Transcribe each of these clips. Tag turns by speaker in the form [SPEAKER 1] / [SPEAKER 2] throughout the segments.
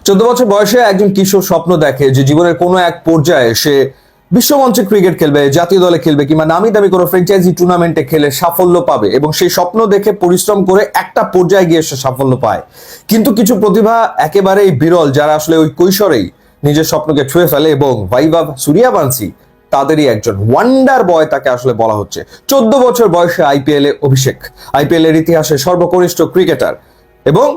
[SPEAKER 1] 14 বছর বয়সে একজন কিশোর স্বপ্ন দেখে যে জীবনের কোনো এক পর্যায়ে সে বিশ্বমঞ্চে ক্রিকেট খেলবে, জাতীয় দলে খেলবে কিংবা নামি দামি কোনো ফ্র্যাঞ্চাইজি টুর্নামেন্টে খেলে সাফল্য পাবে এবং সেই স্বপ্ন দেখে পরিশ্রম করে একটা পর্যায়ে গিয়ে সে সাফল্য পায়। কিন্তু কিছু প্রতিভা একেবারেই বিরল যারা আসলে ওই কৈশোরেই নিজের স্বপ্নকে ছুঁয়ে ফেলে এবং ভাইভব সূর্যবংশী তাদেরই একজন ওয়ান্ডার বয় তাকে আসলে বলা হচ্ছে। 14 বছর বয়সে আইপিএল এ অভিষেক, আইপিএল এর ইতিহাসে সর্বকনিষ্ঠ ক্রিকেটার এবং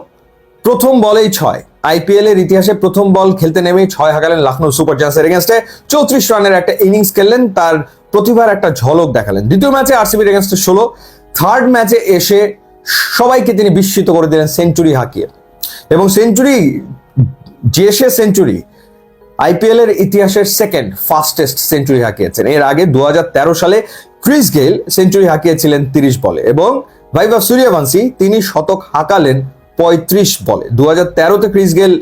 [SPEAKER 1] প্রথম বলেই 6। আইপিএল এর ইতিহাসে প্রথম বল খেলতে নেমেই 6 হাঁকালেন লখনৌ সুপার জায়ান্টসের এগেইনস্টে। 34 রানের একটা ইনিংস খেললেন, তার প্রতিভার একটা ঝলক দেখালেন। দ্বিতীয় ম্যাচে আরসিবির এগেইনস্টে 16। থার্ড ম্যাচে এসে সবাইকে তিনি বিস্মিত করে দিলেন সেঞ্চুরি হাঁকিয়ে, এবং সেঞ্চুরি সেঞ্চুরি আইপিএল এর ইতিহাসের সেকেন্ড ফাস্টেস্ট সেঞ্চুরি হাঁকিয়েছেন। এর আগে 2013 সালে ক্রিস গেইল সেঞ্চুরি হাঁকিয়েছিলেন 30 বলে এবং ভাইভব সূর্যবংশী তিনি শতক হাঁকালেন 35 বলে। 2013-তে ক্রিস গেইল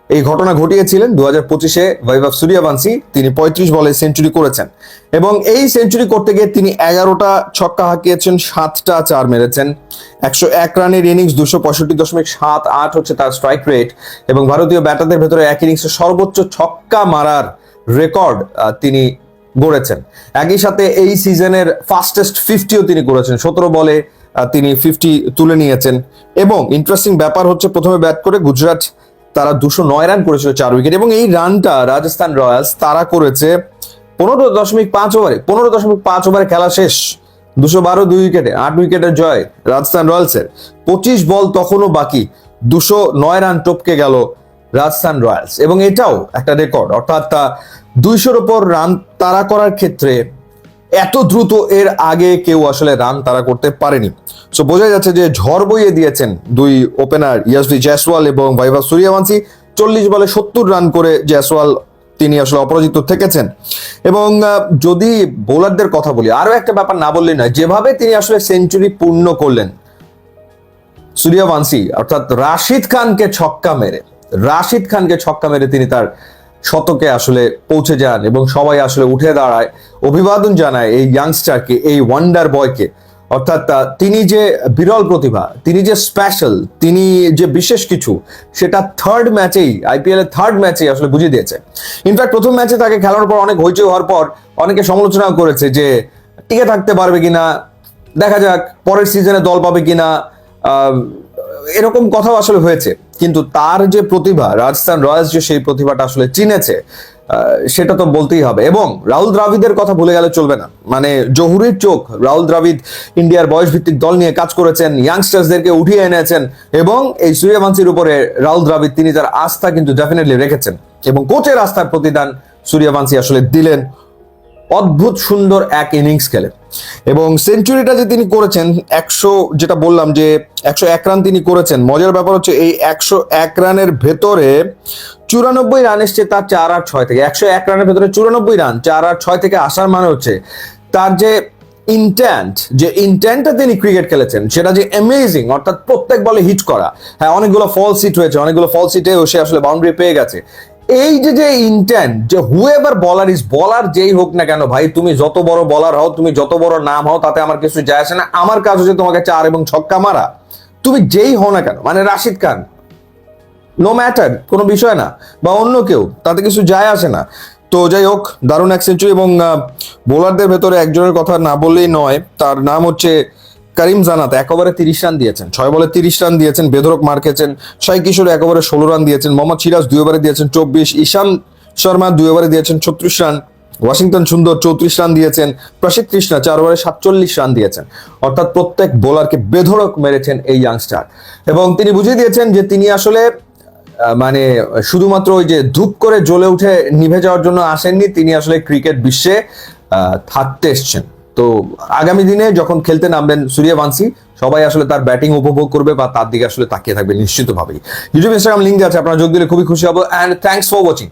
[SPEAKER 1] এই ঘটনা ঘটিয়েছিলেন, 2025-এ ভাইভব সূর্যবংশী তিনি 35 বলে সেঞ্চুরি করেছেন এবং এই সেঞ্চুরি করতে গিয়ে তিনি 11টা ছক্কা হাঁকিয়েছেন, 7টা 4 মেরেছেন। 101 রানের ইনিংস, 265.78 হচ্ছে তার স্ট্রাইক রেট এবং ভারতীয় ব্যাটারদের ভেতরে এক ইনিংসে সর্বোচ্চ ছক্কা মারার রেকর্ড তিনি গড়েছেন। একই সাথে এই সিজনের ফাস্টেস্ট 50ও তিনি করেছেন, 17 বলে তিনি 50 তুলে নিয়েছেন। এবং ইন্টারেস্টিং ব্যাপার হচ্ছে প্রথমে ব্যাট করে গুজরাট তারা 209 রান করেছিল 4 উইকেট এবং এই রানটা রাজস্থান রয়্যালস তারা করেছে 15.5 ওভারে। 15.5 ওভারে খেলা শেষ, 212 2 উইকেটে, 8 উইকেটের জয় রাজস্থান রয়্যালসের। 25 বল তখনও বাকি, 209 রান টপকে গেল রাজস্থান রয়্যালস এবং এটাও একটা রেকর্ড। অর্থাৎ 200-র উপর রান তাড়া করার ক্ষেত্রে এত দ্রুত এর আগে কেউ আসলে রান তাড়া করতে পারেনি। সো বোঝা যাচ্ছে যে ঝড় বইয়ে দিয়েছেন দুই ওপেনার ইয়াশাসি জয়সওয়াল এবং ভাইভব সূর্যবংশী। 40 বলে 70 রান করে জয়সওয়াল তিনি আসলে অপরাজিত থেকেছেন। এবং যদি বোলারদের কথা বলি, আরো একটা ব্যাপার না বললেই নয়, যেভাবে তিনি আসলে সেঞ্চুরি পূর্ণ করলেন সূর্যবংশী, অর্থাৎ রাশিদ খানকে ছক্কা মেরে তিনি তার শতকে আসলে পৌঁছে যান এবং সবাই আসলে উঠে দাঁড়ায়, অভিবাদন জানায় এই ইয়াংস্টারকে, এই ওয়ান্ডার বয়কে। অর্থাৎ তিনি যে বিরল প্রতিভা, তিনি যে স্পেশাল, তিনি যে বিশেষ কিছু, সেটা আইপিএল এর থার্ড ম্যাচেই আসলে বুঝিয়ে দিয়েছে। ইনফ্যাক্ট প্রথম ম্যাচে তাকে খেলানোর পর অনেক হইচই হওয়ার পর অনেকে সমালোচনা করেছে যে টিকে থাকতে পারবে কিনা, দেখা যাক পরের সিজনে দল পাবে কিনা, এরকম কথাও আসলে হয়েছে। কিন্তু তার যে প্রতিভা, রাজস্থান রয়্যালস যে সেই প্রতিভাটা আসলে চিনেছে, সেটা তো বলতেই হবে। এবং রাহুল দ্রাবিড়ের কথা ভুলে গেলে চলবে না। মানে জহুরির চোখ, রাহুল দ্রাবিড় ইন্ডিয়ার বয়স ভিত্তিক দল নিয়ে কাজ করেছেন, ইয়াংস্টার্সদেরকে উঠিয়ে এনেছেন এবং এই সূর্যবংশীর উপরে রাহুল দ্রাবিড় তিনি তার আস্থা কিন্তু ডেফিনেটলি রেখেছেন এবং কোচের আস্থার প্রতিদান সূর্যবংশী আসলে দিলেন অদ্ভুত সুন্দর এক ইনিংস খেলে। এবং সেঞ্চুরিটা যে তিনি করেছেন 100, যেটা বললাম যে 101 রান তিনি করেছেন। মজার ব্যাপার হচ্ছে এই 101 রানের ভেতরে 94 রান এসছে তার 4 আর 6 থেকে। 101 রানের ভেতরে 94 রান 4 আর 6 থেকে আসার মানে হচ্ছে তার যে ইন্টেন্টটা তিনি ক্রিকেট খেলেছেন সেটা যে অ্যামেজিং। অর্থাৎ প্রত্যেক বলে হিট করা, হ্যাঁ অনেকগুলো ফলস হিট হয়েছে, অনেকগুলো ফলস হিটেও সে আসলে বাউন্ডারি পেয়ে গেছে। এই যে ইন্টেন্ট, যে হুএভার বলার যেই হোক না কেন ভাই, তুমি যত বড় বলার হও, তুমি যত বড় নাম হও, তাতে আমার কিছু যায় আসে না। আমার কাজ হচ্ছে তোমাকে 4 এবং ছক্কা মারা, তুমি যেই হও না কেন। মানে রাশিদ খান, নো ম্যাটার, কোনো বিষয় না, বা অন্য কেউ, তাতে কিছু যায় আসে না। তো যাই হোক, দারুণ এক সেঞ্চুরি। এবং বোলারদের ভেতরে একজনের কথা না বললেই নয়, তার নাম হচ্ছে করিম জানাত। 1 ওভারে 30 রান দিয়েছেন, 6 বলে 30 রান দিয়েছেন, বেধড়ক মার খেয়েছেন। সাই কিশোর 1 ওভারে 16 রান দিয়েছেন, মোহাম্মদ সিরাজ 2 ওভারে দিয়েছেন 24, ঈশান শর্মা 2 ওভারে দিয়েছেন 36 রান, ওয়াশিংটন সুন্দর 34 রান দিয়েছেন, প্রসিদ্ধ কৃষ্ণা 4 ওভারে 47 রান দিয়েছেন। অর্থাৎ প্রত্যেক বোলারকে বেধড়ক মেরেছেন এই ইয়াংস্টার এবং তিনি বুঝিয়ে দিয়েছেন যে তিনি আসলে মানে শুধুমাত্র ওই যে ধূপ করে জ্বলে উঠে নিভে যাওয়ার জন্য আসেননি, তিনি আসলে ক্রিকেট বিশ্বে থাকতে এসছেন। তো আগামী দিনে যখন খেলতে নামবেন সূর্যবংশী, সবাই আসলে তার ব্যাটিং উপভোগ করবে বা তার দিকে আসলে তাকিয়ে থাকবে নিশ্চিতভাবেই। ইউটিউব, ইনস্টাগ্রাম লিঙ্ক আছে, আপনারা যোগ দিলে খুবই খুশি হবো। And thanks for watching.